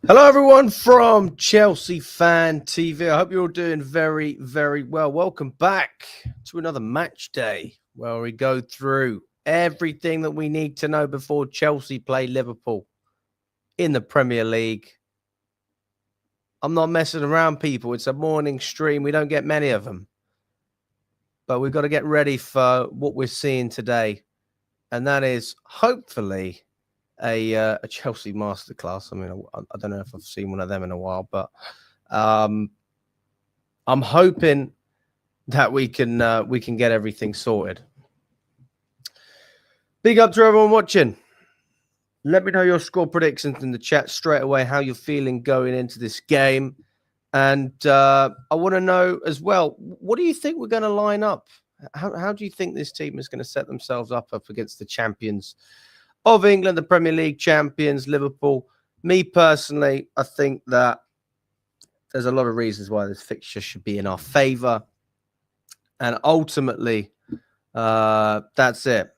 Hello, everyone from Chelsea Fan TV. I hope you're all doing very, very well. Welcome back to another match day where we go through everything that we need to know before Chelsea play Liverpool in the Premier League. I'm not messing around, people. It's a morning stream. We don't get many of them. But we've got to get ready for what we're seeing today. And that is hopefully a Chelsea masterclass. I mean, I don't know if I've seen one of them in a while, but I'm hoping that we can get everything sorted. Big up to everyone watching. Let me know your score predictions in the chat straight away, how you're feeling going into this game. And I want to know as well, what do you think we're going to line up? How do you think this team is going to set themselves up against the champions of England, the Premier League champions, Liverpool? Me personally, I think that there's a lot of reasons why this fixture should be in our favour. And ultimately, that's it.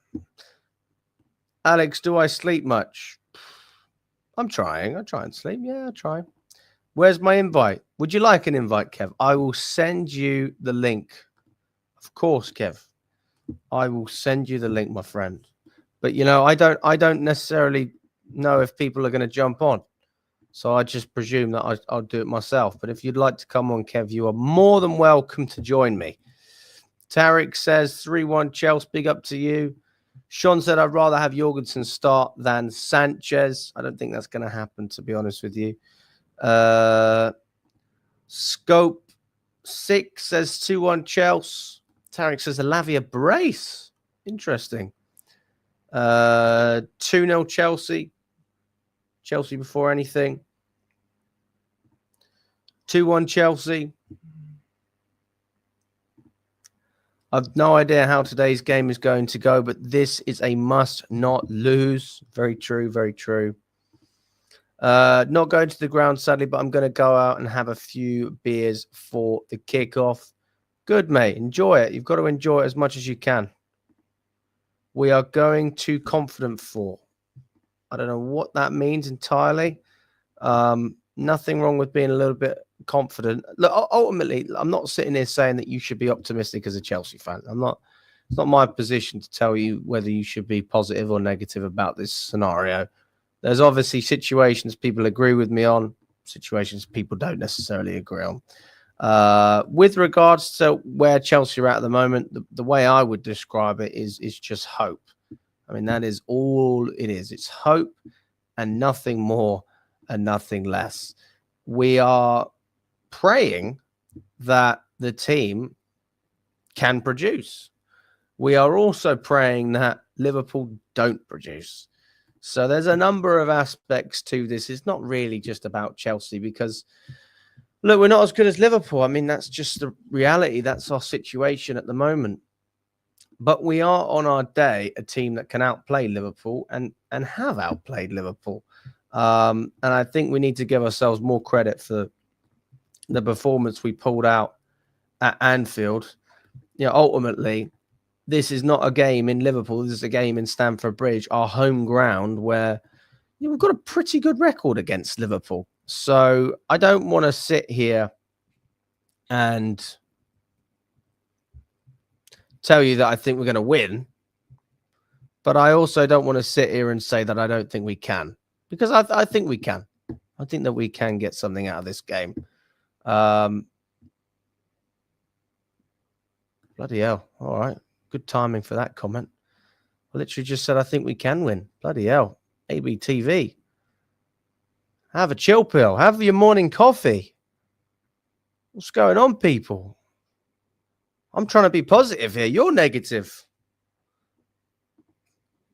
Alex, do I sleep much? I'm trying. I try and sleep. Yeah, I try. Where's my invite? Would you like an invite, Kev? I will send you the link. Of course, Kev. I will send you the link, my friend. But you know, I don't necessarily know if people are going to jump on. So I just presume that I'll do it myself. But if you'd like to come on, Kev, you are more than welcome to join me. Tarek says 3-1 Chelsea. Big up to you. Sean said, I'd rather have Jorgensen start than Sanchez. I don't think that's going to happen, to be honest with you. Scope 6 says 2-1 Chelsea. Tarek says a Lavia brace. Interesting. 2-0 Chelsea. Chelsea before anything. 2-1 Chelsea. I've no idea how today's game is going to go, but this is a must not lose. Very true, very true. Not going to the ground, sadly, but I'm going to go out and have a few beers for the kickoff. Good, mate. Enjoy it. You've got to enjoy it as much as you can. We are going to Confident 4. I don't know what that means entirely. Nothing wrong with being a little bit confident. Look, ultimately, I'm not sitting here saying that you should be optimistic as a Chelsea fan. It's not my position to tell you whether you should be positive or negative about this scenario. There's obviously situations people agree with me on, situations people don't necessarily agree on. With regards to where Chelsea are at the moment, the way I would describe it is just hope. I mean, that is all it is. It's hope and nothing more and nothing less. We are praying that the team can produce. We are also praying that Liverpool don't produce. So there's a number of aspects to this. It's not really just about Chelsea because, look, we're not as good as Liverpool. I mean, that's just the reality. That's our situation at the moment. But we are on our day a team that can outplay Liverpool and have outplayed Liverpool. And I think we need to give ourselves more credit for the performance we pulled out at Anfield. You know, ultimately, this is not a game in Liverpool. This is a game in Stamford Bridge, our home ground, where we've got a pretty good record against Liverpool. So I don't want to sit here and tell you that I think we're going to win. But I also don't want to sit here and say that I don't think we can. Because I think we can. I think that we can get something out of this game. Bloody hell. All right. Good timing for that comment. I literally just said I think we can win. Bloody hell. ABTV. Have a chill pill. Have your morning coffee. What's going on, people? I'm trying to be positive here. You're negative.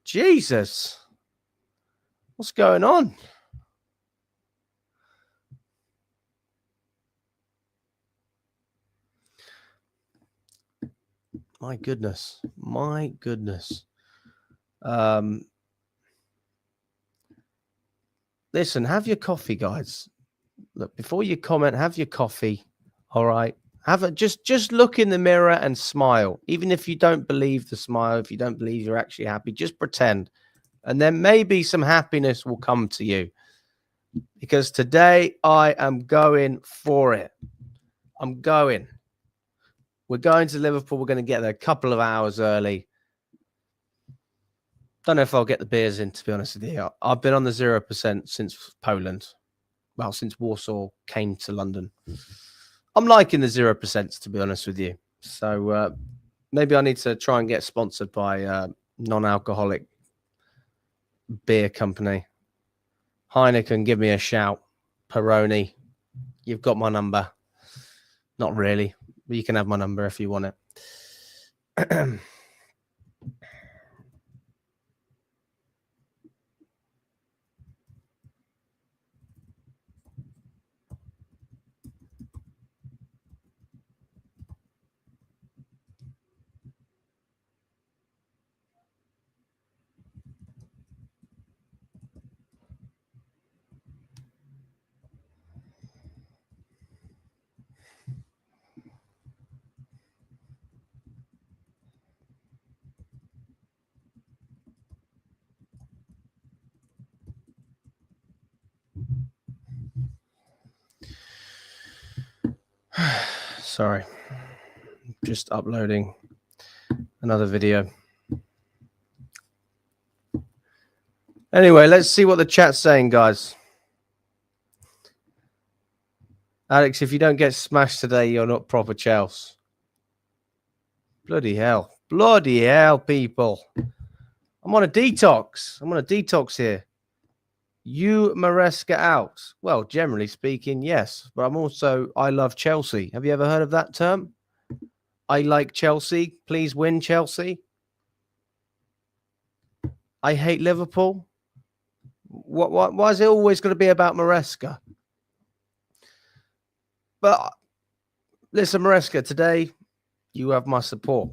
Jesus. What's going on? My goodness. My goodness. Listen, have your coffee, guys. Look, before you comment, have your coffee. All right. Just look in the mirror and smile. Even if you don't believe the smile, if you don't believe you're actually happy, just pretend. And then maybe some happiness will come to you. because today I am going for it. I'm going. We're going to Liverpool. We're going to get there a couple of hours early. Don't know if I'll get the beers in, to be honest with you. I've been on the 0% since Poland. Well, since Warsaw came to London. I'm liking the 0%, to be honest with you. So maybe I need to try and get sponsored by non-alcoholic beer company. Heineken, give me a shout. Peroni, you've got my number. Not really, but you can have my number if you want it. Sorry, just uploading another video. Anyway, let's see what the chat's saying, guys. Alex, if you don't get smashed today, you're not proper Chelsea. Bloody hell. Bloody hell, people. I'm on a detox here. You Maresca out. Well, generally speaking, yes. But I love Chelsea. Have you ever heard of that term? I like Chelsea. Please win, Chelsea. I hate Liverpool. Why is it always going to be about Maresca? But listen, Maresca, today you have my support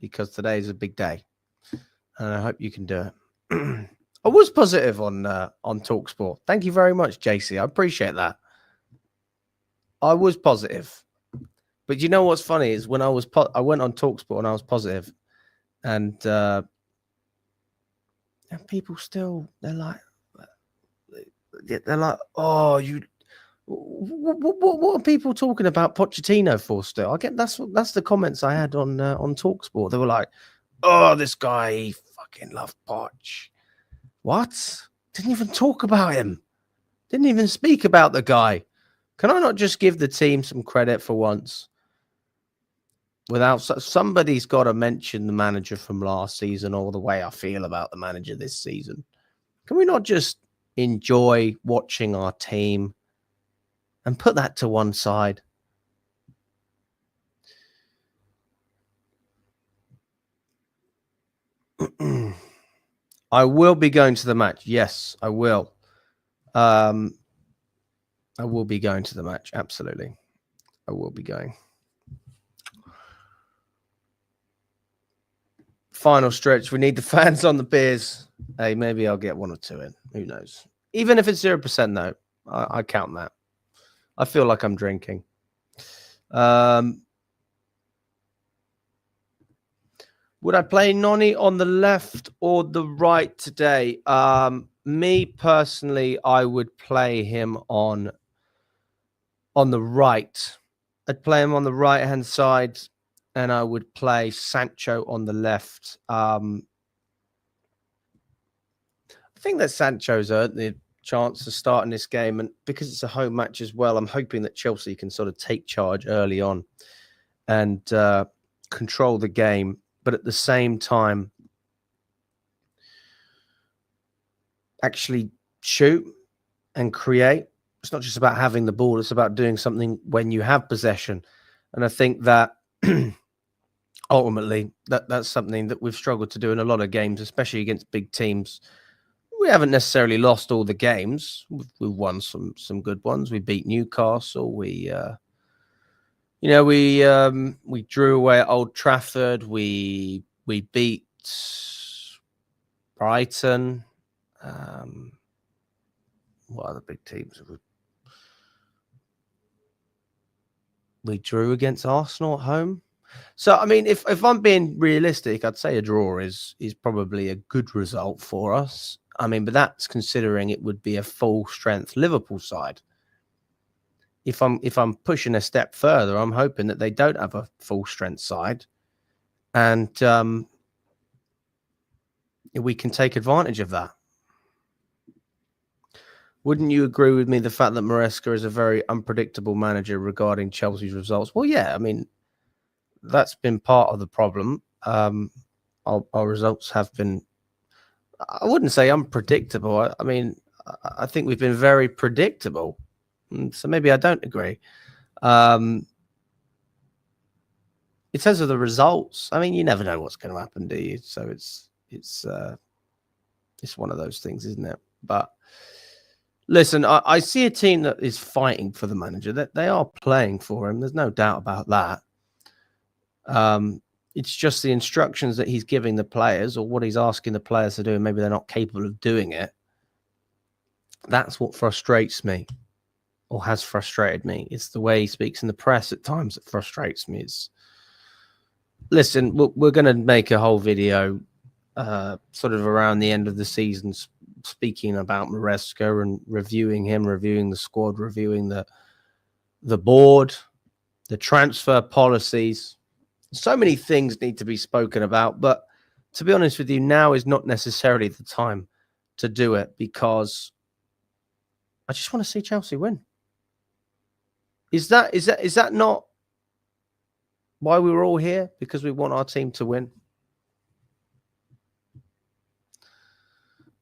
because today is a big day. And I hope you can do it. I was positive on TalkSport. Thank you very much, JC. I appreciate that. I was positive. But you know what's funny is when I went on TalkSport and I was positive, and people still they're like, oh, you. What are people talking about Pochettino for still? I get that's the comments I had on TalkSport. They were like, oh, this guy, he fucking loved Poch. What? Didn't even talk about him. Didn't even speak about the guy. Can I not just give the team some credit for once? Somebody's got to mention the manager from last season or the way I feel about the manager this season. Can we not just enjoy watching our team and put that to one side? I will be going to the match. Yes, I will. I will be going to the match. Absolutely. I will be going. Final stretch. We need the fans on the beers. Hey, maybe I'll get one or two in. Who knows? Even if it's 0%, though, I count that. I feel like I'm drinking. Would I play Noni on the left or the right today? Me personally, I would play him on the right. I'd play him on the right-hand side, and I would play Sancho on the left. I think that Sancho's earned the chance to start in this game, and because it's a home match as well, I'm hoping that Chelsea can sort of take charge early on and control the game, but at the same time actually shoot and create. It's not just about having the ball, it's about doing something when you have possession. And I think that ultimately that's something that we've struggled to do in a lot of games, especially against big teams. We haven't necessarily lost all the games. We've won some good ones. We beat Newcastle. We drew away at Old Trafford. We beat Brighton. What other big teams have we drew against Arsenal at home? So, I mean, if I'm being realistic, I'd say a draw is probably a good result for us. I mean, but that's considering it would be a full strength Liverpool side. If I'm pushing a step further, I'm hoping that they don't have a full strength side, and we can take advantage of that. Wouldn't you agree with me the fact that Maresca is a very unpredictable manager regarding Chelsea's results? Well, yeah, I mean, that's been part of the problem. Our results have been, I wouldn't say unpredictable. I mean, I think we've been very predictable. So maybe I don't agree. In terms of the results, I mean, you never know what's going to happen, do you? So it's one of those things, isn't it? But listen, I see a team that is fighting for the manager. That they are playing for him. There's no doubt about that. It's just the instructions that he's giving the players, or what he's asking the players to do, and maybe they're not capable of doing it. That's what frustrates me, or has frustrated me. It's the way he speaks in the press at times that frustrates me. Listen, we're going to make a whole video sort of around the end of the season speaking about Maresca and reviewing him, reviewing the squad, reviewing the board, the transfer policies. So many things need to be spoken about, but to be honest with you, now is not necessarily the time to do it, because I just want to see Chelsea win. Is that not why we were all here? Because we want our team to win.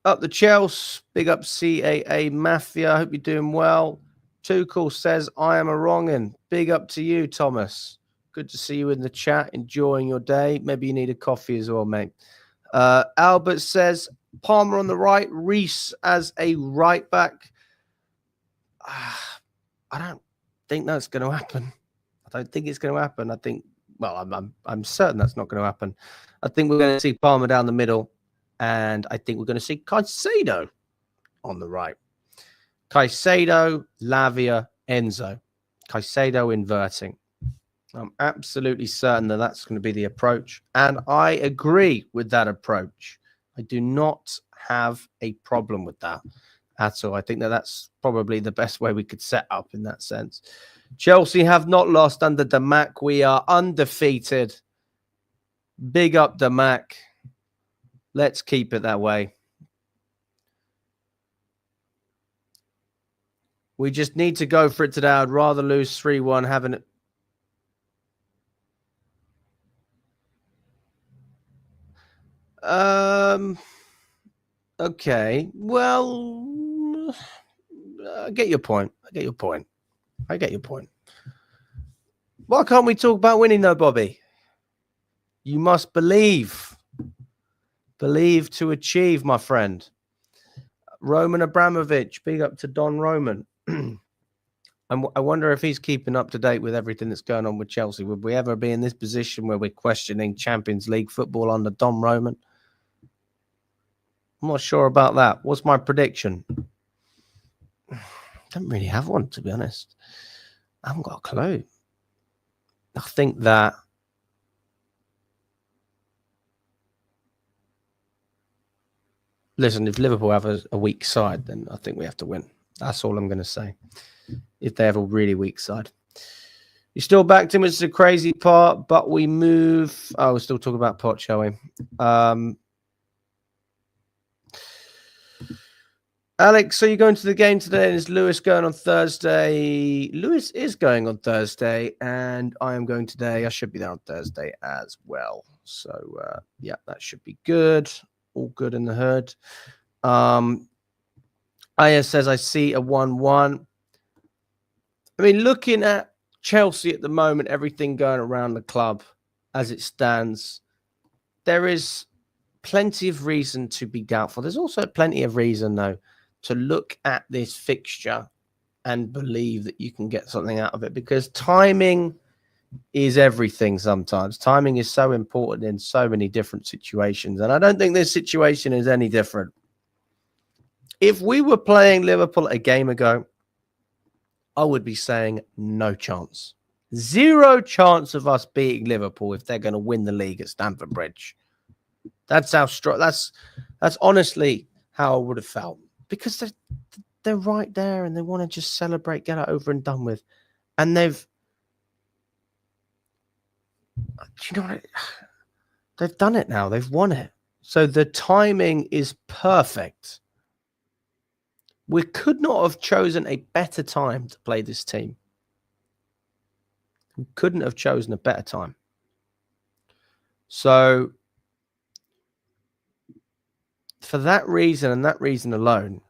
Up the Chelsea, big up CAA Mafia. I hope you're doing well. Tuchel says, I am a wrong'un. Big up to you, Thomas. Good to see you in the chat, enjoying your day. Maybe you need a coffee as well, mate. Albert says, Palmer on the right, Reece as a right back. I don't think that's going to happen. I don't think it's going to happen. I think, well, I'm certain that's not going to happen. I think we're going to see Palmer down the middle, and I think we're going to see Caicedo on the right. Caicedo, Lavia, Enzo. Caicedo inverting. I'm absolutely certain that that's going to be the approach, and I agree with that approach. I do not have a problem with that at all. I think that that's probably the best way we could set up in that sense. Chelsea have not lost under Damac. We are undefeated. Big up Damac. Let's keep it that way. We just need to go for it today. I'd rather lose 3-1 having it. Okay. Well, I get your point. I get your point. Why can't we talk about winning though, Bobby? You must believe. Believe to achieve, my friend. Roman Abramovich, big up to Don Roman. I wonder if he's keeping up to date with everything that's going on with Chelsea. Would we ever be in this position where we're questioning Champions League football under Don Roman? I'm not sure about that. What's my prediction? Don't really have one, to be honest. I haven't got a clue. I think that listen, if Liverpool have a weak side, then I think we have to win. That's all I'm going to say. If they have a really weak side. You still backed him, which is a crazy part, but we move. Oh, we're still talking about Pot, shall we? Alex, so you're going to the game today, and is Lewis going on Thursday? Lewis is going on Thursday, and I am going today. I should be there on Thursday as well. So, yeah, that should be good. All good in the hood. Aya says, I see a 1-1. I mean, looking at Chelsea at the moment, everything going around the club as it stands, there is plenty of reason to be doubtful. There's also plenty of reason, though, to look at this fixture and believe that you can get something out of it, because timing is everything sometimes. Timing is so important in so many different situations, and I don't think this situation is any different. If we were playing Liverpool a game ago, I would be saying no chance. Zero chance of us beating Liverpool if they're going to win the league at Stamford Bridge. That's how strong. That's honestly how I would have felt, because they're right there and they want to just celebrate, get it over and done with. And they've done it now. They've won it. So the timing is perfect. We could not have chosen a better time to play this team. We couldn't have chosen a better time. So for that reason and that reason alone,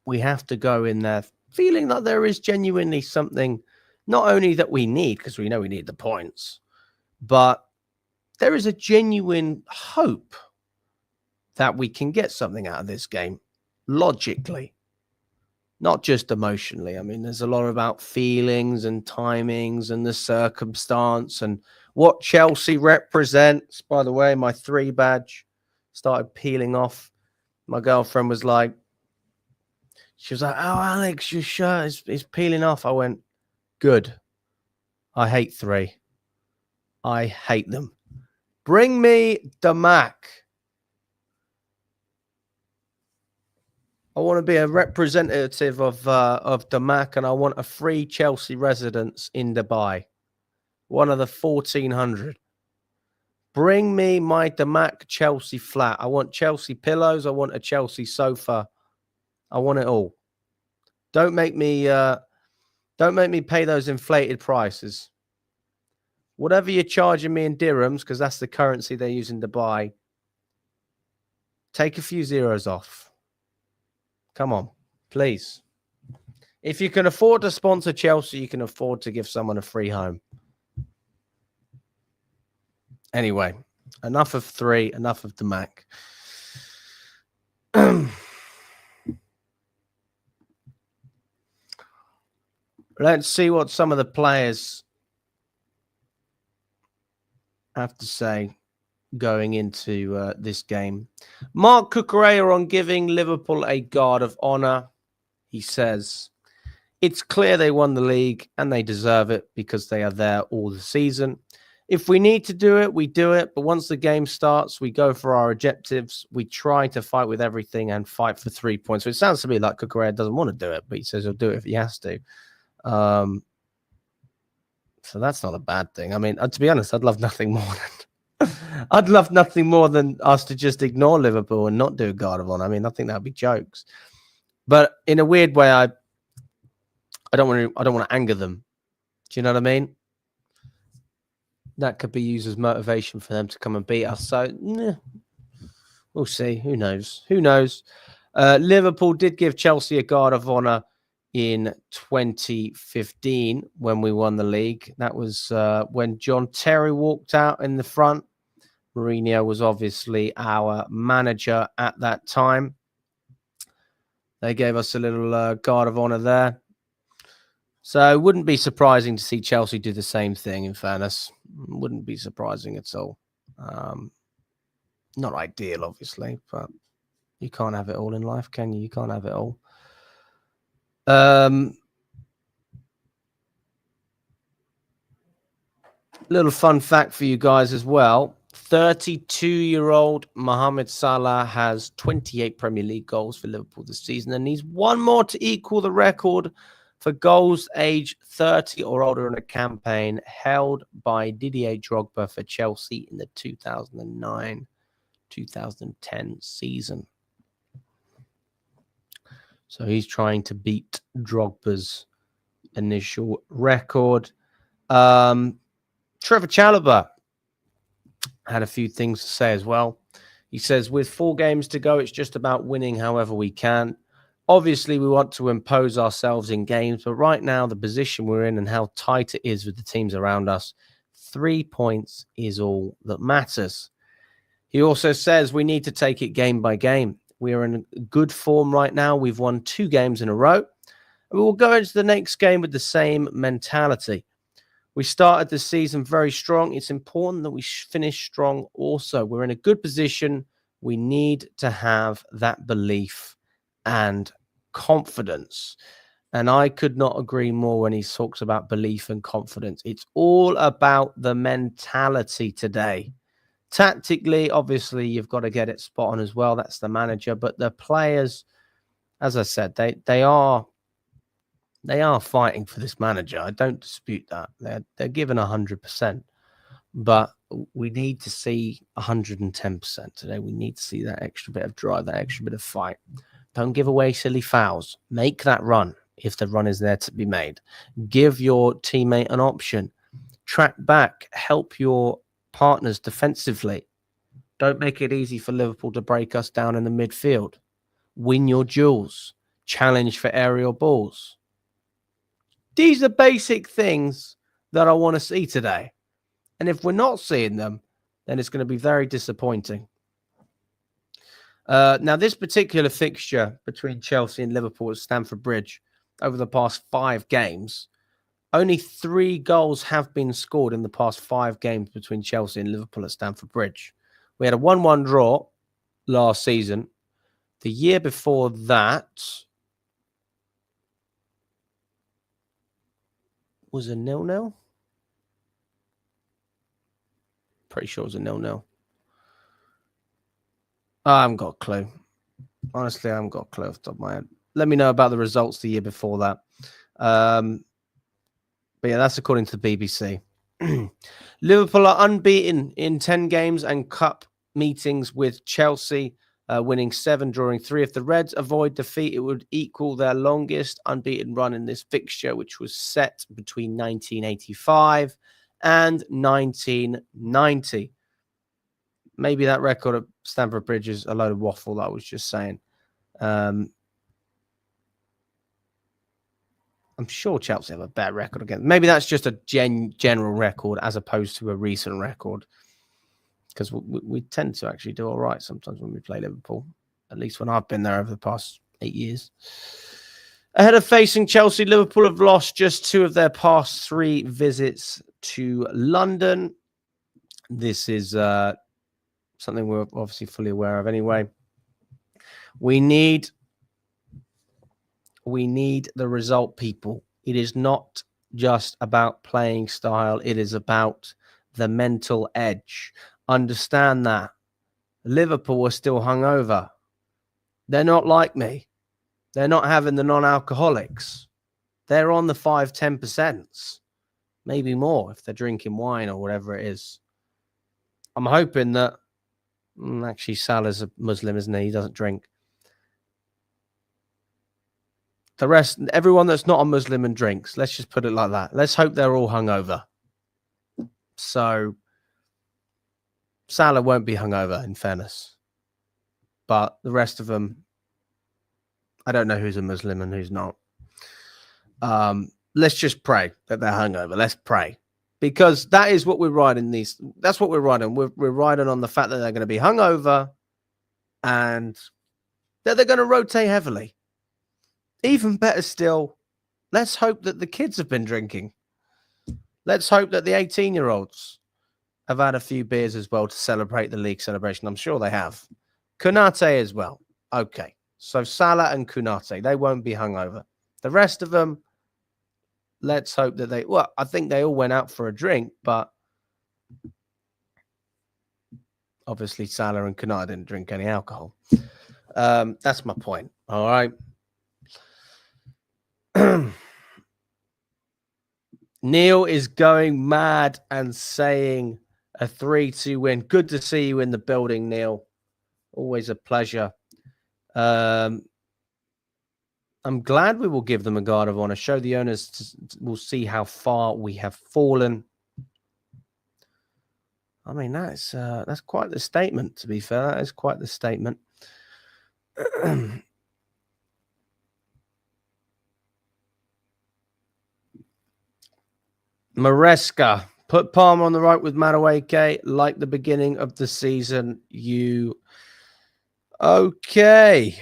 we have to go in there feeling that there is genuinely something, not only that we need, because we know we need the points, but there is a genuine hope that we can get something out of this game logically, not just emotionally. I mean, there's a lot about feelings and timings and the circumstance and what Chelsea represents. By the way, my 3 badge started peeling off. My girlfriend was like, she was like, "Oh, Alex, your shirt is peeling off." I went, "Good. I hate 3. I hate them. Bring me the Mac. I want to be a representative of the Mac, and I want a free Chelsea residence in Dubai. One of the 1,400. Bring me my Damac Chelsea flat. I want Chelsea pillows. I want a Chelsea sofa. I want it all. Don't make me pay those inflated prices. Whatever you're charging me in dirhams, because that's the currency they use in Dubai, take a few zeros off. Come on, please. If you can afford to sponsor Chelsea, you can afford to give someone a free home. Anyway, enough of 3, enough of the Mac. Let's see what some of the players have to say going into this game. Mark Cucurella on giving Liverpool a guard of honor. He says, "It's clear they won the league and they deserve it because they are there all the season. If we need to do it, we do it. But once the game starts, we go for our objectives. We try to fight with everything and fight for 3 points." So it sounds to me like Cucurella doesn't want to do it, but he says he'll do it if he has to. So that's not a bad thing. I mean, to be honest, I'd love nothing more than us to just ignore Liverpool and not do a guard of honor. I mean, I think that'd be jokes. But in a weird way, I don't want to anger them. Do you know what I mean? That could be used as motivation for them to come and beat us. So we'll see. Who knows? Liverpool did give Chelsea a guard of honor in 2015 when we won the league. That was when John Terry walked out in the front. Mourinho was obviously our manager at that time. They gave us a little guard of honor there. So it wouldn't be surprising to see Chelsea do the same thing, in fairness. Wouldn't be surprising at all. Not ideal, obviously, but you can't have it all in life, can you? You can't have it all. Little fun fact for you guys as well. 32-year-old Mohamed Salah has 28 Premier League goals for Liverpool this season, and he's one more to equal the record for goals age 30 or older in a campaign held by Didier Drogba for Chelsea in the 2009-2010 season. So he's trying to beat Drogba's initial record. Trevor Chalobah had a few things to say as well. He says, "With 4 games to go, it's just about winning however we can. Obviously, we want to impose ourselves in games, but right now, the position we're in and how tight it is with the teams around us, 3 points is all that matters." He also says we need to take it game by game. We are in good form right now. We've won 2 games in a row. And we will go into the next game with the same mentality. We started the season very strong. It's important that we finish strong also. We're in a good position. We need to have that belief and confidence. And I could not agree more when he talks about belief and confidence. It's all about the mentality today. Tactically, obviously, you've got to get it spot on as well. That's the manager. But the players, as I said, they are fighting for this manager. I don't dispute that. They're given 100%. But we need to see 110% today. We need to see that extra bit of drive, that extra bit of fight. Don't give away silly fouls. Make that run if the run is there to be made. Give your teammate an option. Track back. Help your partners defensively. Don't make it easy for Liverpool to break us down in the midfield. Win your duels. Challenge for aerial balls. These are basic things that I want to see today. And if we're not seeing them, then it's going to be very disappointing. Now, this particular fixture between Chelsea and Liverpool at Stamford Bridge over the past 5 games, only 3 goals have been scored in the past 5 games between Chelsea and Liverpool at Stamford Bridge. We had a 1-1 draw last season. The year before that was a 0-0. Pretty sure it was a 0-0. I haven't got a clue. Honestly, I haven't got a clue off the top of my head. Let me know about the results the year before that. But yeah, that's according to the BBC. Liverpool are unbeaten in 10 games and cup meetings with Chelsea, winning 7, drawing 3. If the Reds avoid defeat, it would equal their longest unbeaten run in this fixture, which was set between 1985 and 1990. Maybe that record at Stamford Bridge is a load of waffle that I was just saying. I'm sure Chelsea have a better record again. Maybe that's just a general record as opposed to a recent record. Because we tend to actually do all right sometimes when we play Liverpool. At least when I've been there over the past 8 years. Ahead of facing Chelsea, Liverpool have lost just 2 of their past 3 visits to London. This is something we're obviously fully aware of anyway. We need the result, people. It is not just about playing style. It is about the mental edge. Understand that. Liverpool are still hungover. They're not like me. They're not having the non-alcoholics. They're on the 5-10%. Maybe more if they're drinking wine or whatever it is. I'm hoping that actually Salah's a Muslim, isn't he? He doesn't drink. The rest, everyone that's not a Muslim and drinks, let's just put it like that. Let's hope they're all hungover. So Salah won't be hungover, in fairness. But the rest of them, I don't know who's a Muslim and who's not. Let's just pray that they're hungover. Let's pray. Because that is what we're riding these. That's what we're riding. We're riding on the fact that they're going to be hungover and that they're going to rotate heavily. Even better still, let's hope that the kids have been drinking. Let's hope that the 18-year-olds have had a few beers as well to celebrate the league celebration. I'm sure they have. Konate as well. Okay. So Salah and Konate, they won't be hungover. The rest of them, let's hope that they... Well, I think they all went out for a drink, but obviously Salah and Konate didn't drink any alcohol. That's my point. All right. Neil is going mad and saying a 3-2 win. Good to see you in the building, Neil. Always a pleasure. I'm glad we will give them a guard of honor. Show the owners. We'll see how far we have fallen. I mean, that's quite the statement, to be fair. That is quite the statement. Maresca, put Palmer on the right with Madueke like the beginning of the season. Okay.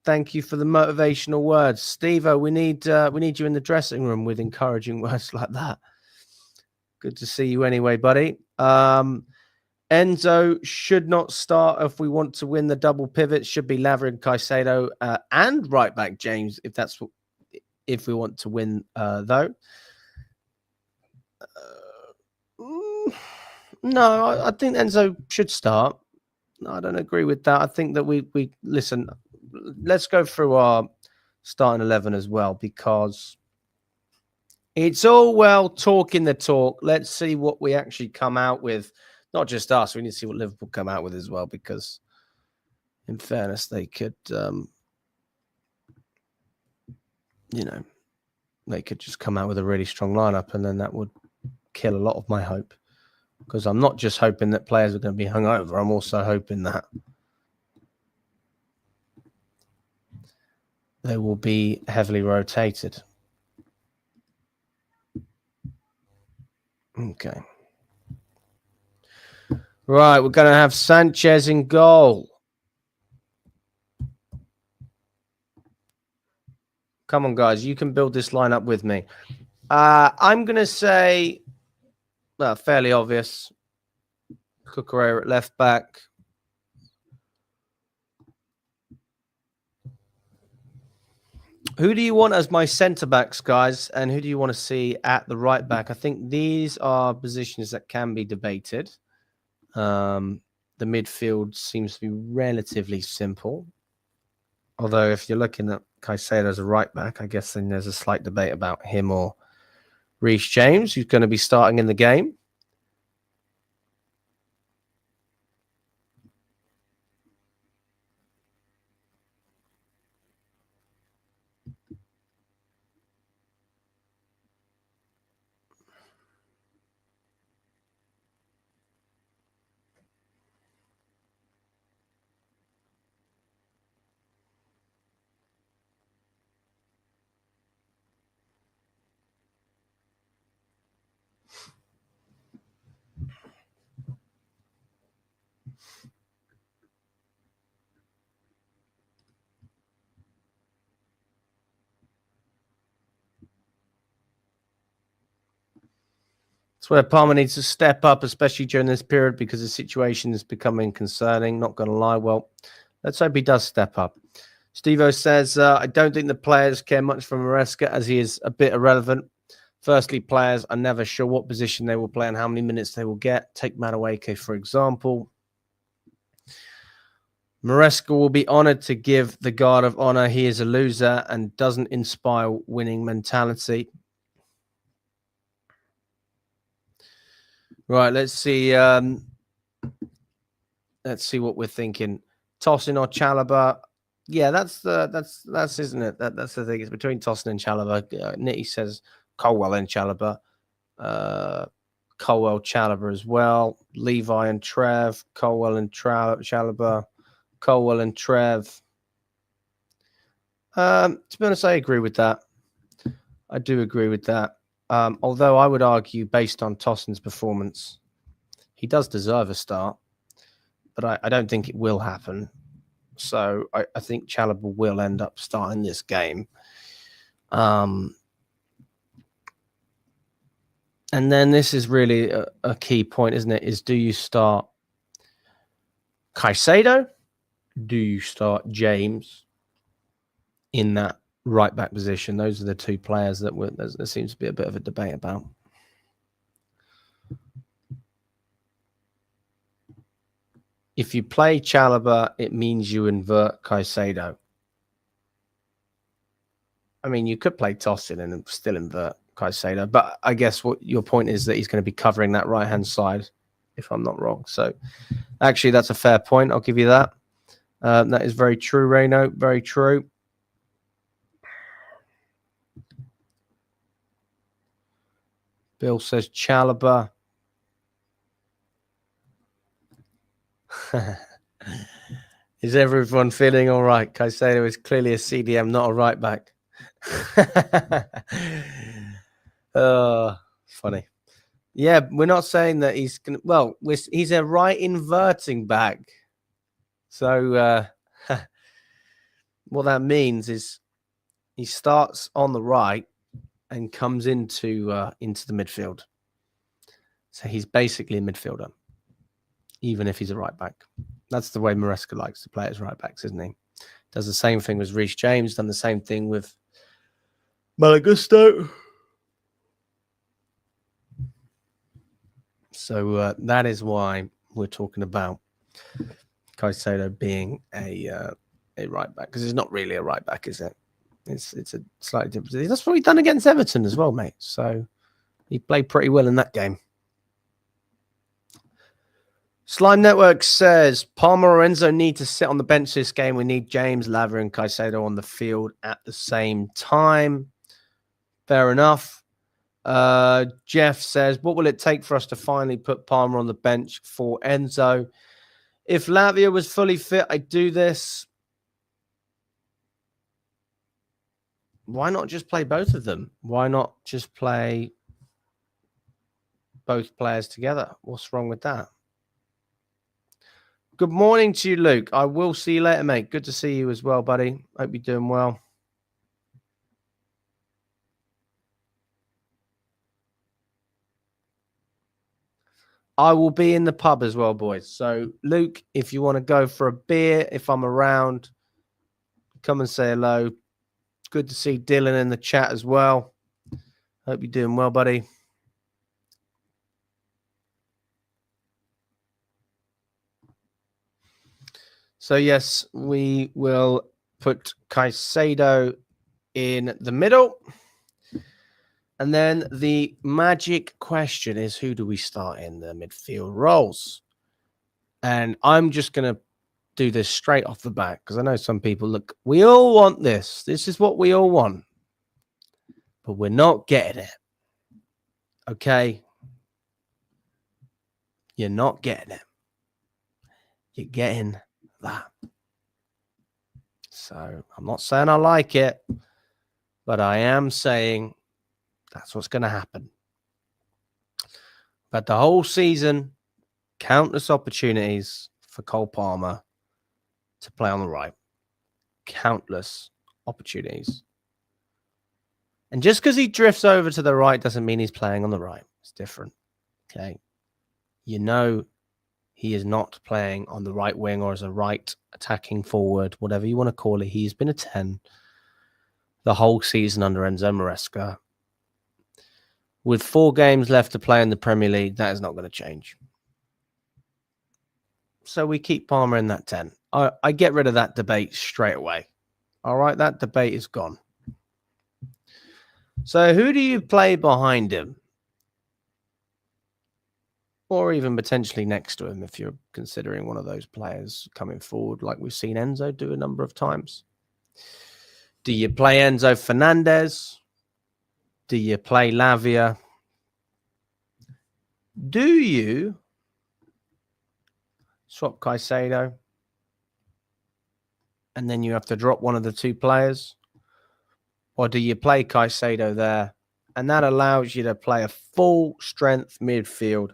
Thank you for the motivational words. Steve-O, we need you in the dressing room with encouraging words like that. Good to see you anyway, buddy. Enzo should not start if we want to win the double pivot. Should be Lavra and Caicedo and right back James if we want to win though. No, I think Enzo should start. I don't agree with that. I think that we listen. Let's go through our starting 11 as well, because it's all well talking the talk. Let's see what we actually come out with. Not just us. We need to see what Liverpool come out with as well, because in fairness, they could, they could just come out with a really strong lineup, and then that would kill a lot of my hope. Because I'm not just hoping that players are going to be hungover. I'm also hoping that they will be heavily rotated. Okay. Right, we're going to have Sanchez in goal. Come on, guys. You can build this lineup with me. I'm going to say, well, fairly obvious. Cucurella at left back. Who do you want as my centre backs, guys? And who do you want to see at the right back? I think these are positions that can be debated. The midfield seems to be relatively simple. Although if you're looking at Caicedo as a right back, I guess then there's a slight debate about him or Reece James, who's going to be starting in the game. It's where Palmer needs to step up, especially during this period, because the situation is becoming concerning. Not going to lie. Well, let's hope he does step up. Stevo says, I don't think the players care much for Maresca, as he is a bit irrelevant. Firstly, players are never sure what position they will play and how many minutes they will get. Take Madueke, for example. Maresca will be honoured to give the guard of honour. He is a loser and doesn't inspire winning mentality. Right, let's see. Let's see what we're thinking. Tosin or Chalobah? Yeah, that's isn't it? That's the thing. It's between Tosin and Chalobah. Nitty says Colwell and Chalobah. Colwell, Chalobah as well. Levi and Trev. Colwell and Chalobah. Colwell and Trev. To be honest, I agree with that. I do agree with that. Although I would argue, based on Tosin's performance, he does deserve a start. But I don't think it will happen. So I think Chalobah will end up starting this game. And then this is really a key point, isn't it? Is do you start Caicedo? Do you start James in that right back position? Those are the two players that there seems to be a bit of a debate about. If you play Chalobah, it means you invert Caicedo. I mean, you could play Tosin and still invert Caicedo, but I guess what your point is that he's going to be covering that right-hand side, if I'm not wrong. So actually, that's a fair point. I'll give you that. That is very true, Reno. Very true. Bill says Chalobah. Is everyone feeling all right? Caicedo is clearly a CDM, not a right back. Funny. Yeah, we're not saying that he's gonna. Well, he's a right inverting back. So what that means is he starts on the right and comes into the midfield. So he's basically a midfielder, even if he's a right back. That's the way Maresca likes to play as right backs, isn't he? Does the same thing with Reece James, done the same thing with Malagusto. So that is why we're talking about Caicedo being a right back, because it's not really a right back, is it? It's a slightly different position. That's what he done against Everton as well, mate. So he played pretty well in that game. Slime Network says Palmer or Enzo need to sit on the bench this game. We need James, Lavia, and Caicedo on the field at the same time. Fair enough. Jeff says, what will it take for us to finally put Palmer on the bench for Enzo? If Lavia was fully fit, I'd do this. Why not just play both of them? Why not just play both players together? What's wrong with that? Good morning to you, Luke. I will see you later, mate. Good to see you as well, buddy. Hope you're doing well. I will be in the pub as well, boys. So, Luke, if you want to go for a beer, if I'm around, come and say hello. Good to see Dylan in the chat as well. Hope you're doing well, buddy. So, yes, we will put Caicedo in the middle. And then the magic question is, who do we start in the midfield roles? And I'm just going to do this straight off the bat, because I know some people, look, we all want this. This is what we all want. But we're not getting it. Okay? You're not getting it. You're getting that. So I'm not saying I like it, but I am saying that's what's going to happen. But the whole season, countless opportunities for Cole Palmer to play on the right. Countless opportunities. And just because he drifts over to the right doesn't mean he's playing on the right. It's different. Okay. You know he is not playing on the right wing or as a right attacking forward, whatever you want to call it. He's been a 10 the whole season under Enzo Maresca. With 4 games left to play in the Premier League, that is not going to change. So we keep Palmer in that 10. I get rid of that debate straight away. All right, that debate is gone. So who do you play behind him? Or even potentially next to him if you're considering one of those players coming forward, like we've seen Enzo do a number of times. Do you play Enzo Fernandez? Do you play Lavia? Do you swap Caicedo? And then you have to drop one of the 2 players? Or do you play Caicedo there? And that allows you to play a full strength midfield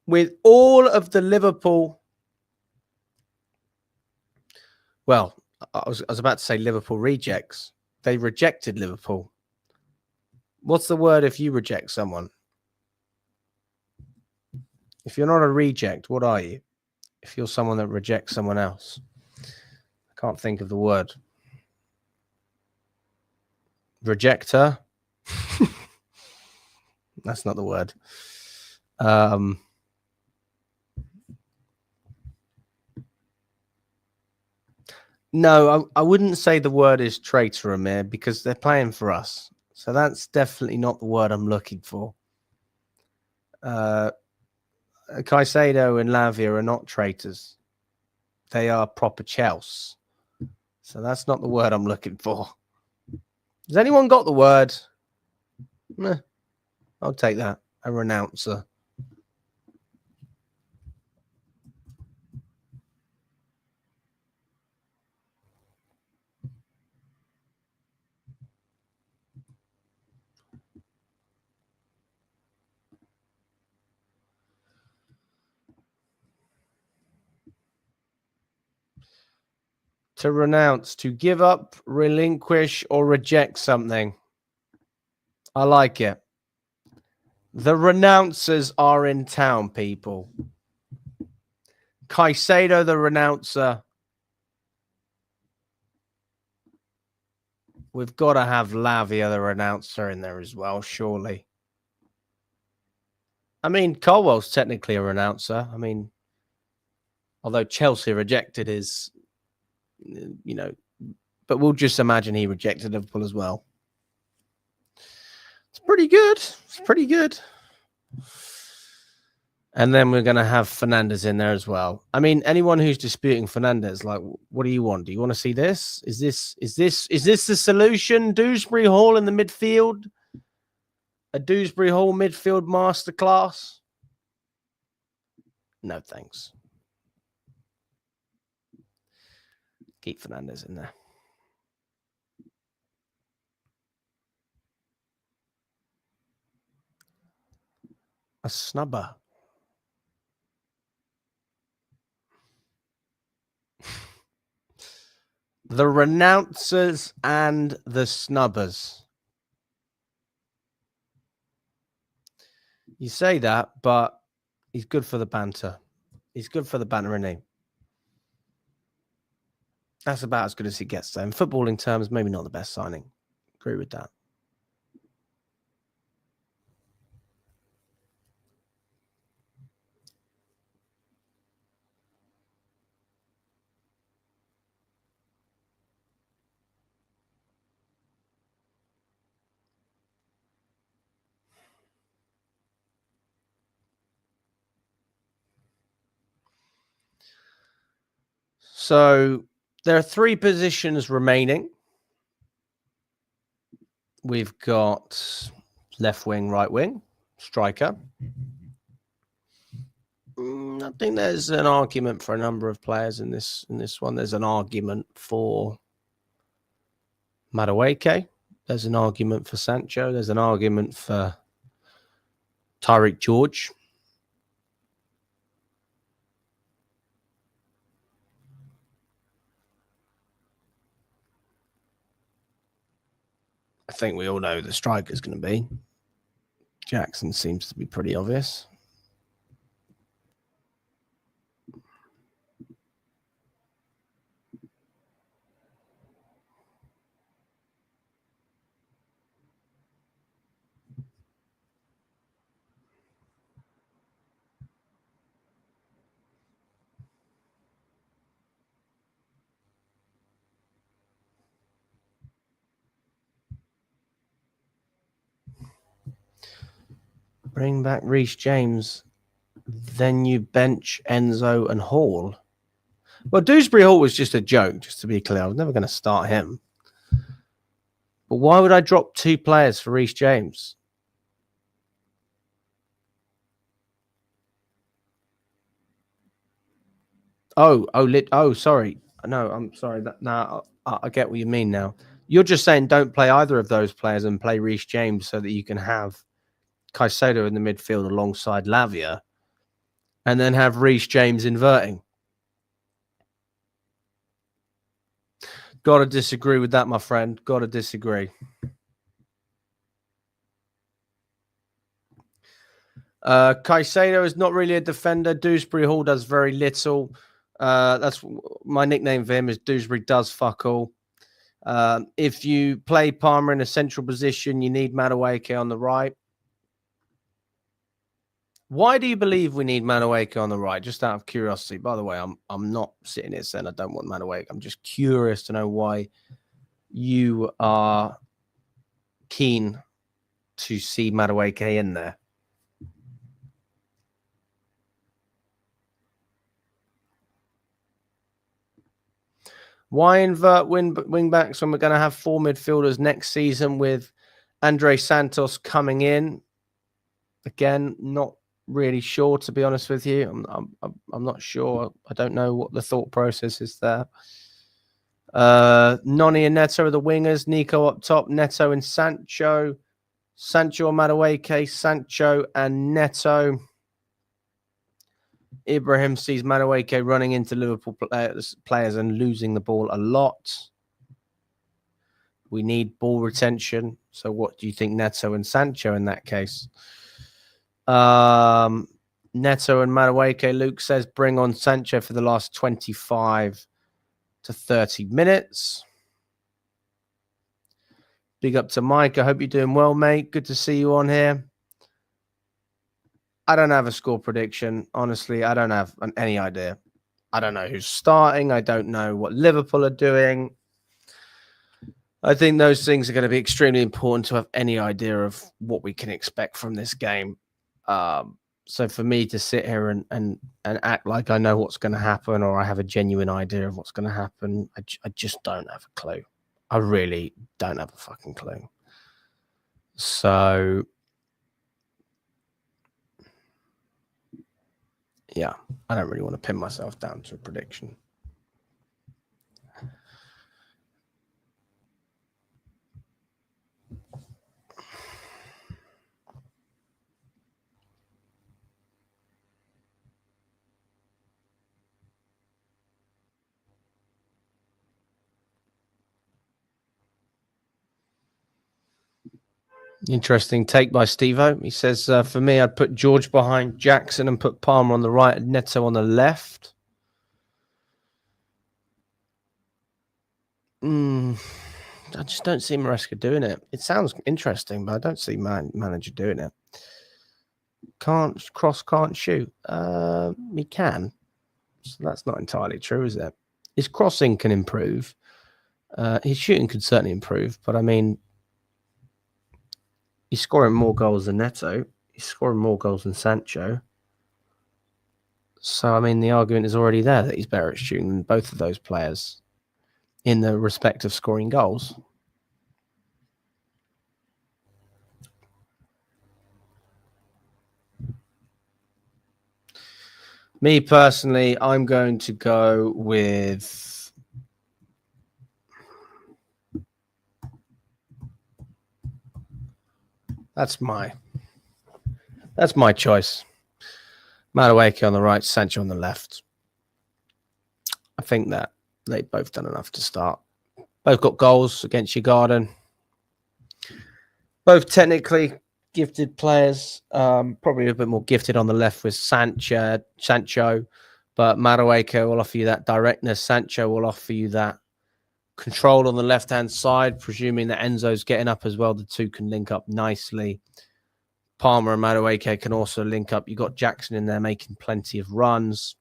with all of the Liverpool. Well, I was about to say Liverpool rejects. They rejected Liverpool. What's the word if you reject someone? If you're not a reject, what are you? If you're someone that rejects someone else. I can't think of the word. Rejector? That's not the word. No, I wouldn't say the word is traitor, Amir, because they're playing for us. So that's definitely not the word I'm looking for. Caicedo and Lavia are not traitors. They are proper Chelsea. So that's not the word I'm looking for. Has anyone got the word? I'll take that. A renouncer. To renounce, to give up, relinquish, or reject something. I like it. The renouncers are in town, people. Caicedo, the renouncer. We've got to have Lavia, the renouncer, in there as well, surely. I mean, Colwell's technically a renouncer. I mean, although Chelsea rejected his, but we'll just imagine he rejected Liverpool as well. It's pretty good. It's pretty good. And then we're going to have Fernandes in there as well. I mean, anyone who's disputing Fernandes, like, what do you want? Do you want to see this? Is this the solution? Dewsbury Hall in the midfield? A Dewsbury Hall midfield masterclass? No, thanks. Keep Fernandes in there. A snubber. The renouncers and the snubbers. You say that, but he's good for the banter. He's good for the banter, isn't he? That's about as good as he gets, though. In footballing terms, maybe not the best signing. Agree with that. So there are 3 positions remaining. We've got left wing, right wing, striker. I think there's an argument for a number of players in this one. There's an argument for Madueke. There's an argument for Sancho. There's an argument for Tyreek George. I think we all know who the striker's going to be. Jackson seems to be pretty obvious. Bring back Reece James. Then you bench Enzo and Hall. Well, Dewsbury Hall was just a joke, just to be clear. I was never going to start him. But why would I drop 2 players for Reece James? Sorry. No, I'm sorry. I get what you mean now. You're just saying don't play either of those players and play Reece James so that you can have Caicedo in the midfield alongside Lavia and then have Reece James inverting. Got to disagree with that, my friend. Got to disagree. Caicedo is not really a defender. Dewsbury Hall does very little. That's my nickname for him is Dewsbury does fuck all. If you play Palmer in a central position, you need Madueke on the right. Why do you believe we need Madueke on the right? Just out of curiosity. By the way, I'm not sitting here saying I don't want Madueke. I'm just curious to know why you are keen to see Madueke in there. Why invert wing backs when we're going to have 4 midfielders next season with Andre Santos coming in? Again, not really sure, to be honest with you. I'm not sure. I don't know what the thought process is there. Noni and Neto are the wingers. Nico up top. Neto and Sancho. Sancho and Madueke. Sancho and Neto. Ibrahim sees Madueke running into Liverpool players and losing the ball a lot. We need ball retention. So what do you think Neto and Sancho in that case? Neto and Madueke, Luke says, bring on Sancho for the last 25 to 30 minutes. Big up to Mike. I hope you're doing well, mate. Good to see you on here. I don't have a score prediction. Honestly, I don't have any idea. I don't know who's starting. I don't know what Liverpool are doing. I think those things are going to be extremely important to have any idea of what we can expect from this game. So for me to sit here and act like I know what's going to happen or I have a genuine idea of what's going to happen, I just don't have a clue. I really don't have a fucking clue. So, yeah, I don't really want to pin myself down to a prediction. Interesting take by Steve-O. He says, for me, I'd put George behind Jackson and put Palmer on the right and Neto on the left. I just don't see Maresca doing it. It sounds interesting, but I don't see manager doing it. Can't shoot. He can. So that's not entirely true, is it? His crossing can improve. His shooting could certainly improve, but I mean, he's scoring more goals than Neto. He's scoring more goals than Sancho. So, I mean, the argument is already there that he's better at shooting than both of those players in the respect of scoring goals. Me personally, I'm going to go with that's my choice. Madueke on the right, Sancho on the left. I think that they've both done enough to start. Both got goals against your Garden. Both technically gifted players. Probably a bit more gifted on the left with Sancho, but Madueke will offer you that directness. Sancho will offer you that control on the left-hand side, presuming that Enzo's getting up as well. The two can link up nicely. Palmer and Madueke can also link up. You got Jackson in there making plenty of runs.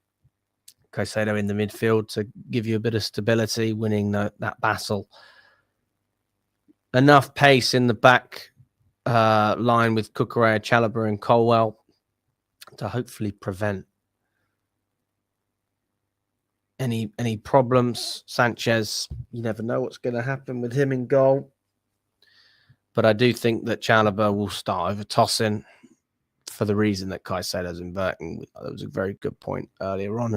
Caicedo in the midfield to give you a bit of stability, winning that battle. Enough pace in the back line with Cucurella, Chalobah, and Colwell to hopefully prevent any problems. Sanchez, you never know what's going to happen with him in goal. But I do think that Chalobah will start over tossing for the reason that Caicedo's inverting. That was a very good point earlier on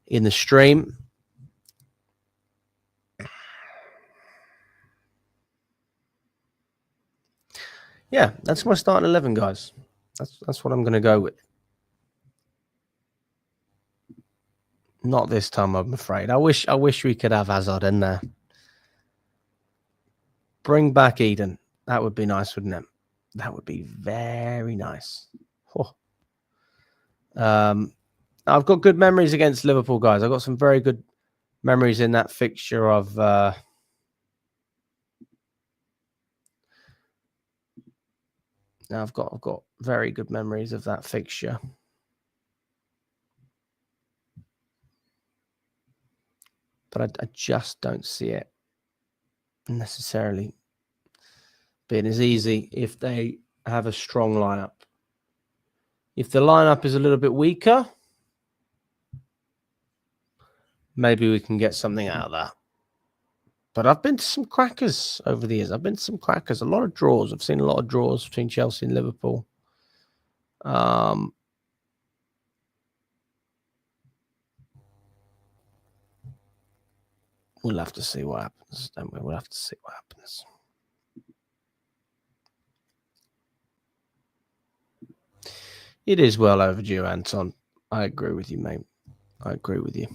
in the stream. Yeah, that's my starting 11, guys. That's what I'm going to go with. Not this time, I'm afraid. I wish we could have Hazard in there. Bring back Eden. That would be nice, wouldn't it? That would be very nice. Oh. I've got good memories against Liverpool, guys. I've got some very good memories in that fixture of I've got very good memories of that fixture. But I just don't see it necessarily being as easy if they have a strong lineup. If the lineup is a little bit weaker, maybe we can get something out of that. But I've been to some crackers over the years. A lot of draws. I've seen a lot of draws between Chelsea and Liverpool. We'll have to see what happens, don't we? We'll have to see what happens. It is well overdue, Anton. I agree with you, mate. I agree with you.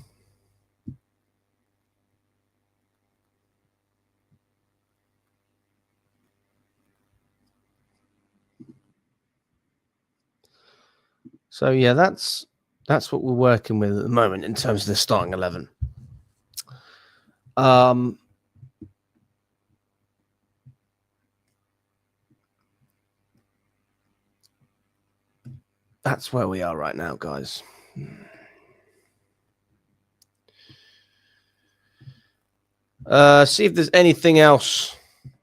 So yeah, that's what we're working with at the moment in terms of the starting 11. That's where we are right now, guys. See if there's anything else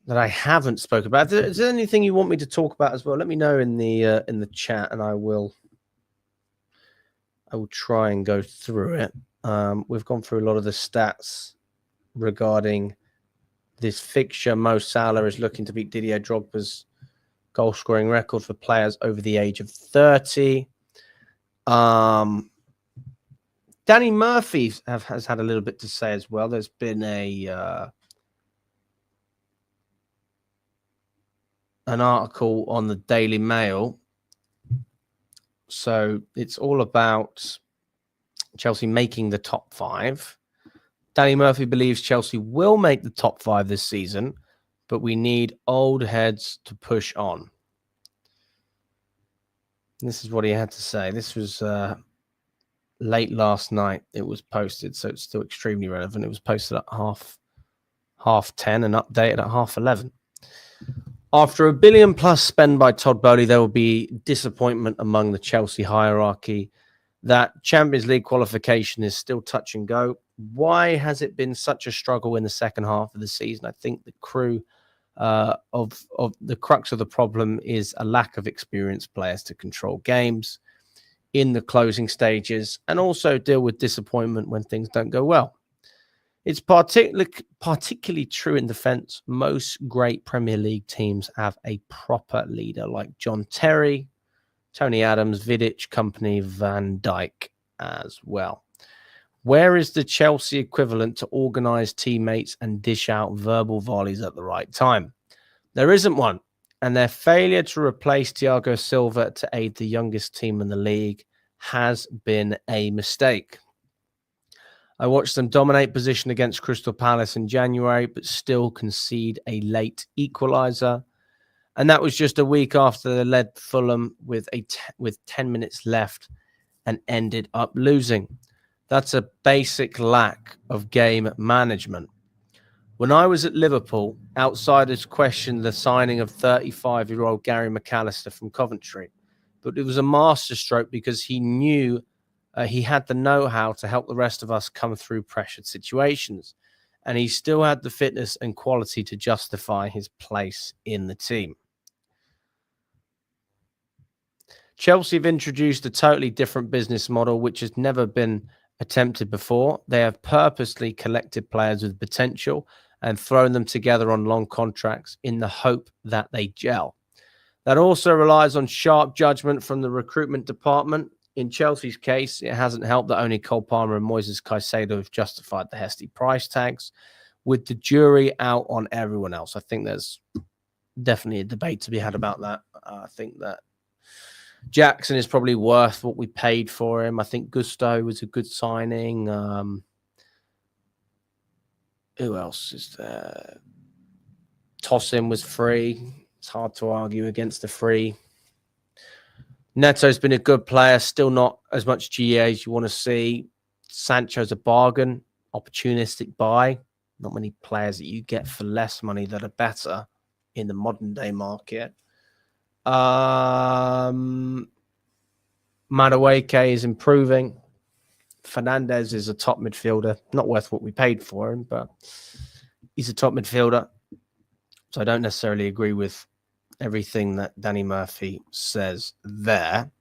that I haven't spoken about. Is there anything you want me to talk about as well? Let me know in the chat, and I will try and go through it. We've gone through a lot of the stats regarding this fixture. Mo Salah is looking to beat Didier Drogba's goal scoring record for players over the age of 30. Danny Murphy has had a little bit to say as well. There's been an article on the Daily Mail. So it's all about Chelsea making the top 5. Danny Murphy believes Chelsea will make the top 5 this season, but we need old heads to push on. This is what he had to say. This was late last night. It was posted, so it's still extremely relevant. It was posted at half 10 and updated at half 11. After $1 billion plus spend by Todd Boehly, there will be disappointment among the Chelsea hierarchy. That Champions League qualification is still touch and go. Why has it been such a struggle in the second half of the season? I think the crew of the crux of the problem is a lack of experienced players to control games in the closing stages and also deal with disappointment when things don't go well. It's particularly true in defence. Most great Premier League teams have a proper leader like John Terry, Tony Adams, Vidic, Company, Van Dijk as well. Where is the Chelsea equivalent to organise teammates and dish out verbal volleys at the right time? There isn't one, and their failure to replace Thiago Silva to aid the youngest team in the league has been a mistake. I watched them dominate position against Crystal Palace in January, but still concede a late equaliser. And that was just a week after they led Fulham with 10 minutes left and ended up losing. That's a basic lack of game management. When I was at Liverpool, outsiders questioned the signing of 35-year-old Gary McAllister from Coventry. But it was a masterstroke because he knew he had the know-how to help the rest of us come through pressured situations. And he still had the fitness and quality to justify his place in the team. Chelsea have introduced a totally different business model, which has never been attempted before. They have purposely collected players with potential and thrown them together on long contracts in the hope that they gel. That also relies on sharp judgment from the recruitment department. In Chelsea's case, it hasn't helped that only Cole Palmer and Moises Caicedo have justified the hefty price tags, with the jury out on everyone else. I think there's definitely a debate to be had about that. I think that Jackson is probably worth what we paid for him. I think Gusto was a good signing. Who else is there? Tosin was free. It's hard to argue against the free. Neto's been a good player, still not as much GA as you want to see. Sancho's a bargain, opportunistic buy. Not many players that you get for less money that are better in the modern day market. Madueke is improving. Fernandez is a top midfielder. Not worth what we paid for him, but he's a top midfielder. So I don't necessarily agree with everything that Danny Murphy says there.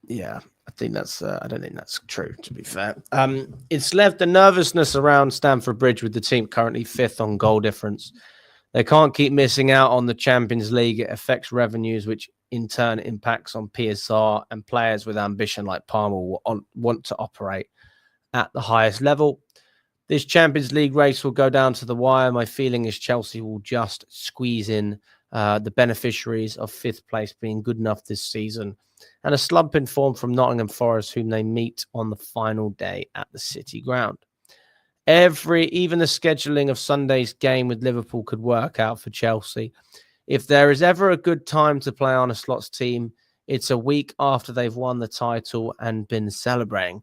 Yeah, I think that's. I don't think that's true, to be fair. It's left the nervousness around Stamford Bridge with the team currently 5th on goal difference. They can't keep missing out on the Champions League. It affects revenues, which in turn impacts on PSR, and players with ambition like Palmer will want to operate at the highest level. This Champions League race will go down to the wire. My feeling is Chelsea will just squeeze in the beneficiaries of 5th place being good enough this season, and a slump in form from Nottingham Forest, whom they meet on the final day at the City Ground. Even the scheduling of Sunday's game with Liverpool could work out for Chelsea. If there is ever a good time to play on a Slot's team, it's a week after they've won the title and been celebrating.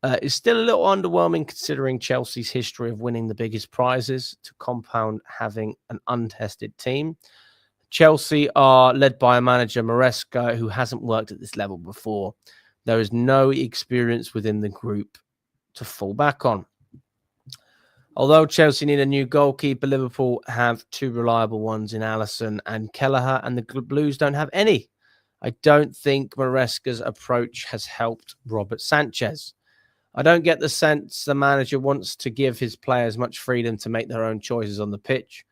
It's still a little underwhelming considering Chelsea's history of winning the biggest prizes to compound having an untested team. Chelsea are led by a manager, Maresca, who hasn't worked at this level before. There is no experience within the group to fall back on. Although Chelsea need a new goalkeeper, Liverpool have two reliable ones in Alisson and Kelleher, and the Blues don't have any. I don't think Maresca's approach has helped Robert Sanchez. I don't get the sense the manager wants to give his players much freedom to make their own choices on the pitch.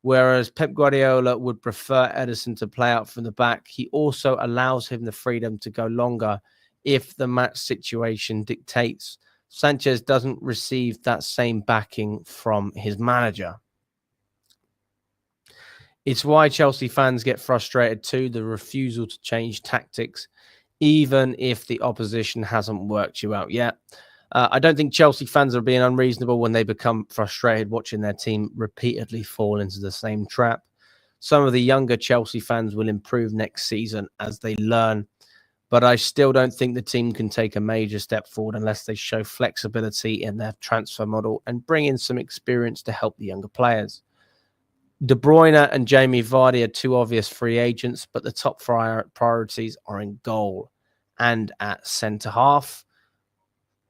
Whereas Pep Guardiola would prefer Ederson to play out from the back, he also allows him the freedom to go longer if the match situation dictates. Sanchez doesn't receive that same backing from his manager. It's why Chelsea fans get frustrated too, the refusal to change tactics, even if the opposition hasn't worked you out yet. I don't think Chelsea fans are being unreasonable when they become frustrated watching their team repeatedly fall into the same trap. Some of the younger Chelsea fans will improve next season as they learn, but I still don't think the team can take a major step forward unless they show flexibility in their transfer model and bring in some experience to help the younger players. De Bruyne and Jamie Vardy are two obvious free agents, but the top priorities are in goal and at centre-half.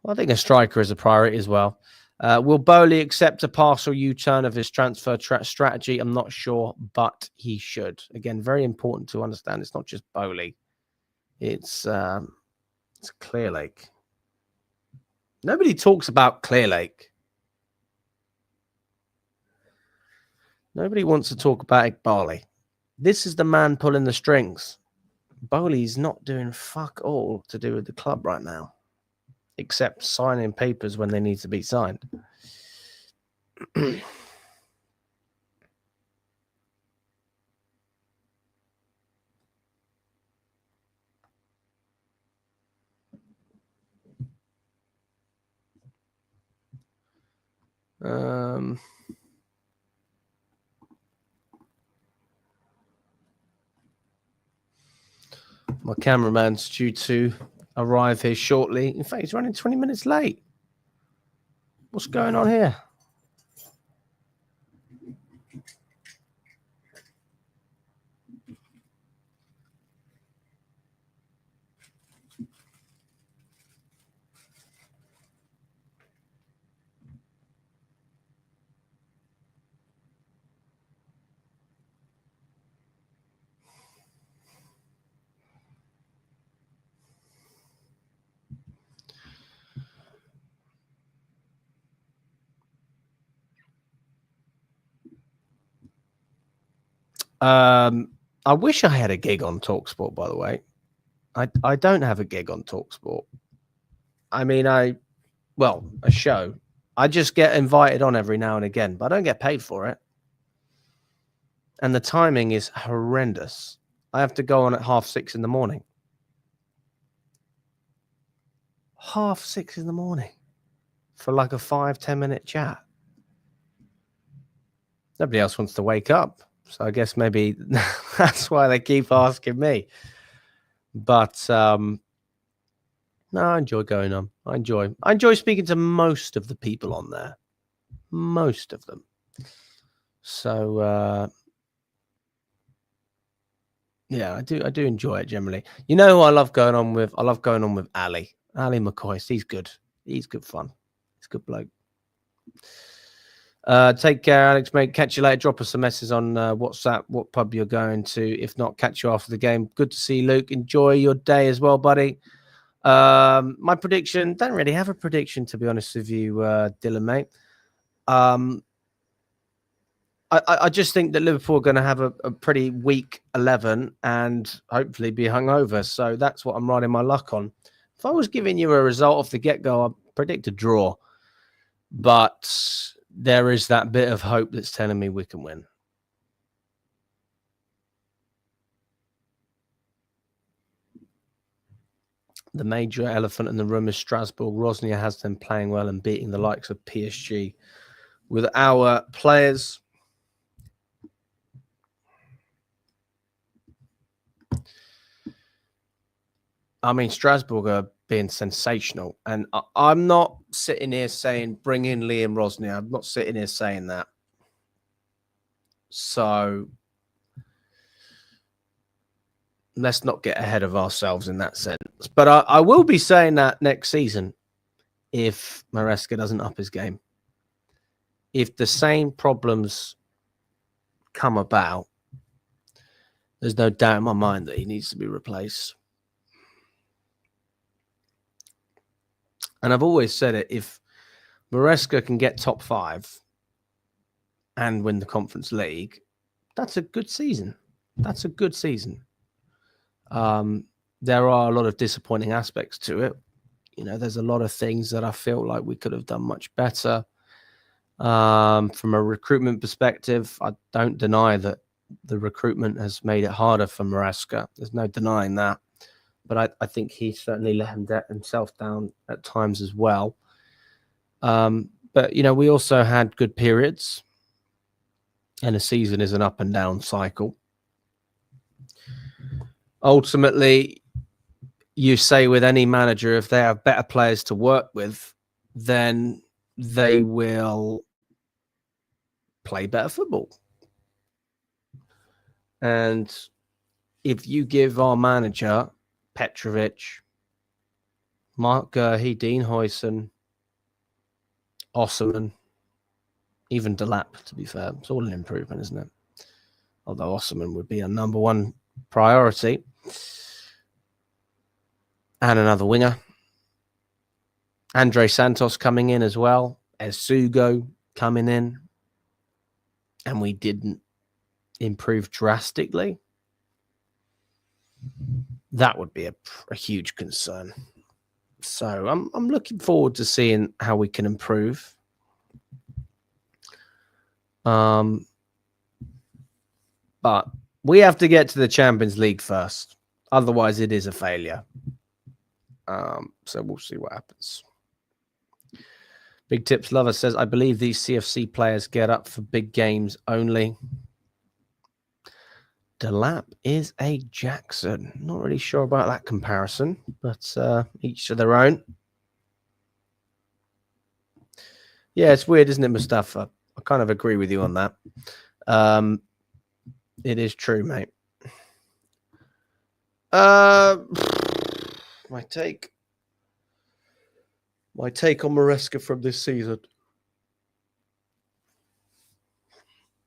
Well, I think a striker is a priority as well. Will Bowley accept a partial U-turn of his transfer strategy? I'm not sure, but he should. Again, very important to understand. It's not just Bowley. It's Clearlake. Nobody talks about Clearlake. Nobody wants to talk about Iqbali. This is the man pulling the strings. Bowley's not doing fuck all to do with the club right now, except signing papers when they need to be signed. My cameraman's due to arrive here shortly. In fact, he's running 20 minutes late. What's going on here? I wish I had a gig on TalkSport, by the way. I don't have a gig on TalkSport. I mean, a show. I just get invited on every now and again, but I don't get paid for it. And the timing is horrendous. I have to go on at 6:30 in the morning. 6:30 in the morning for like a 5-10 minute chat. Nobody else wants to wake up. So I guess maybe that's why they keep asking me. But no, I enjoy going on. I enjoy speaking to most of the people on there. Most of them. So yeah, I do enjoy it generally. You know who I love going on with? I love going on with Ali McCoy. He's good. He's good fun. He's a good bloke. Take care, Alex, mate. Catch you later. Drop us a message on WhatsApp, what pub you're going to. If not, catch you after the game. Good to see you, Luke. Enjoy your day as well, buddy. My prediction, don't really have a prediction, to be honest with you, Dylan, mate. I just think that Liverpool are going to have a pretty weak 11 and hopefully be hungover. So that's what I'm riding my luck on. If I was giving you a result off the get-go, I'd predict a draw. But there is that bit of hope that's telling me we can win. The major elephant in the room is Strasbourg. Rosnia has them playing well and beating the likes of PSG. With our players, I mean, Strasbourg are being sensational. And I'm not sitting here saying bring in Liam Rosny. I'm not sitting here saying that. So let's not get ahead of ourselves in that sense. But I will be saying that next season if Maresca doesn't up his game. If the same problems come about, there's no doubt in my mind that he needs to be replaced. And I've always said it, if Maresca can get top 5 and win the Conference League, that's a good season. That's a good season. There are a lot of disappointing aspects to it. You know, there's a lot of things that I feel like we could have done much better. From a recruitment perspective, I don't deny that the recruitment has made it harder for Maresca. There's no denying that. But I think he certainly let himself down at times as well. But, you know, we also had good periods. And a season is an up and down cycle. Ultimately, you say with any manager, if they have better players to work with, then they will play better football. And if you give our manager, Petrovic, Mark Gurhey, Dean Huijsen, Osserman, even Delap, to be fair, it's all an improvement, isn't it? Although Osserman would be a number one priority. And another winger. Andre Santos coming in as well. Esugo coming in. And we didn't improve drastically. That would be a huge concern. So I'm looking forward to seeing how we can improve. But we have to get to the Champions League first. Otherwise, it is a failure. So we'll see what happens. Big Tips Lover says, I believe these CFC players get up for big games only. Delap is a Jackson. Not really sure about that comparison, but each to their own. Yeah, it's weird, isn't it, Mustafa? I kind of agree with you on that. It is true, mate. My take on Maresca from this season.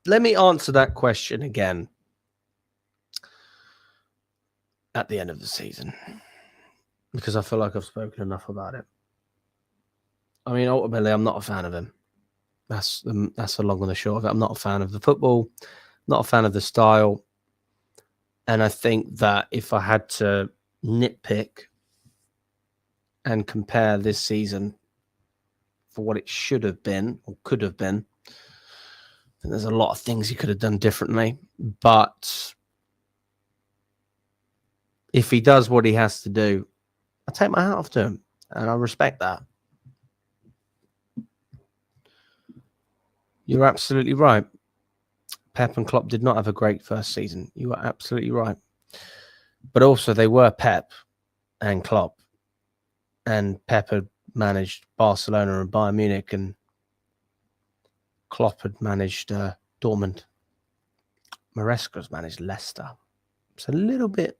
Let me answer that question again at the end of the season, because I feel like I've spoken enough about it. I mean, ultimately, I'm not a fan of him. That's the long and the short of it. I'm not a fan of the football, not a fan of the style. And I think that if I had to nitpick and compare this season for what it should have been or could have been, I think there's a lot of things he could have done differently. But if he does what he has to do, I take my hat off to him, and I respect that. You're absolutely right. Pep and Klopp did not have a great first season. You are absolutely right. But also they were Pep and Klopp. And Pep had managed Barcelona and Bayern Munich, and Klopp had managed Dortmund. Maresca's managed Leicester. It's a little bit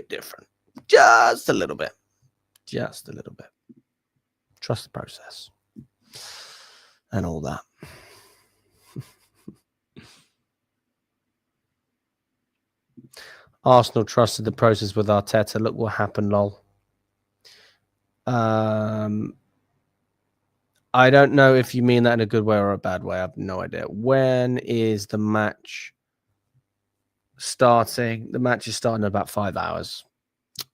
different. Just a little bit. Just a little bit. Trust the process. And all that. Arsenal trusted the process with Arteta. Look what happened, lol. I don't know if you mean that in a good way or a bad way. I have no idea. When is the match starting? The match is starting in about 5 hours.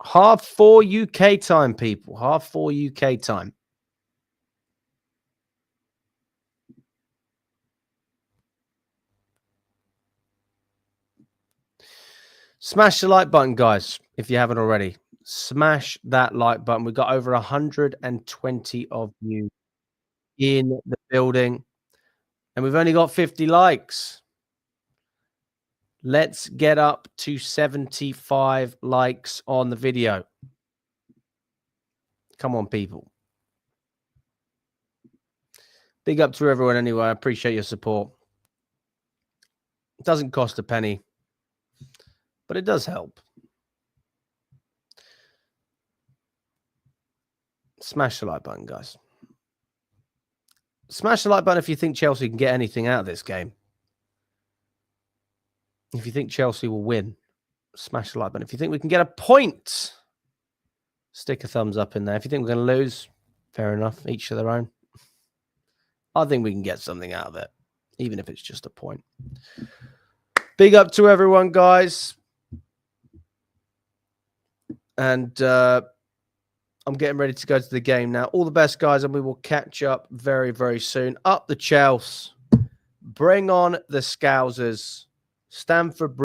4:30 UK time, people. 4:30 UK time. Smash the like button, guys, if you haven't already. Smash that like button. We've got over 120 of you in the building, and we've only got 50 likes. Let's get up to 75 likes on the video. Come on, people. Big up to everyone anyway. I appreciate your support. It doesn't cost a penny, but it does help. Smash the like button, guys. Smash the like button if you think Chelsea can get anything out of this game. If you think Chelsea will win, smash the like button. If you think we can get a point, stick a thumbs up in there. If you think we're going to lose, fair enough. Each to their own. I think we can get something out of it, even if it's just a point. Big up to everyone, guys. And I'm getting ready to go to the game now. All the best, guys, and we will catch up very, very soon. Up the Chelsea. Bring on the Scousers. Stamford Bridge.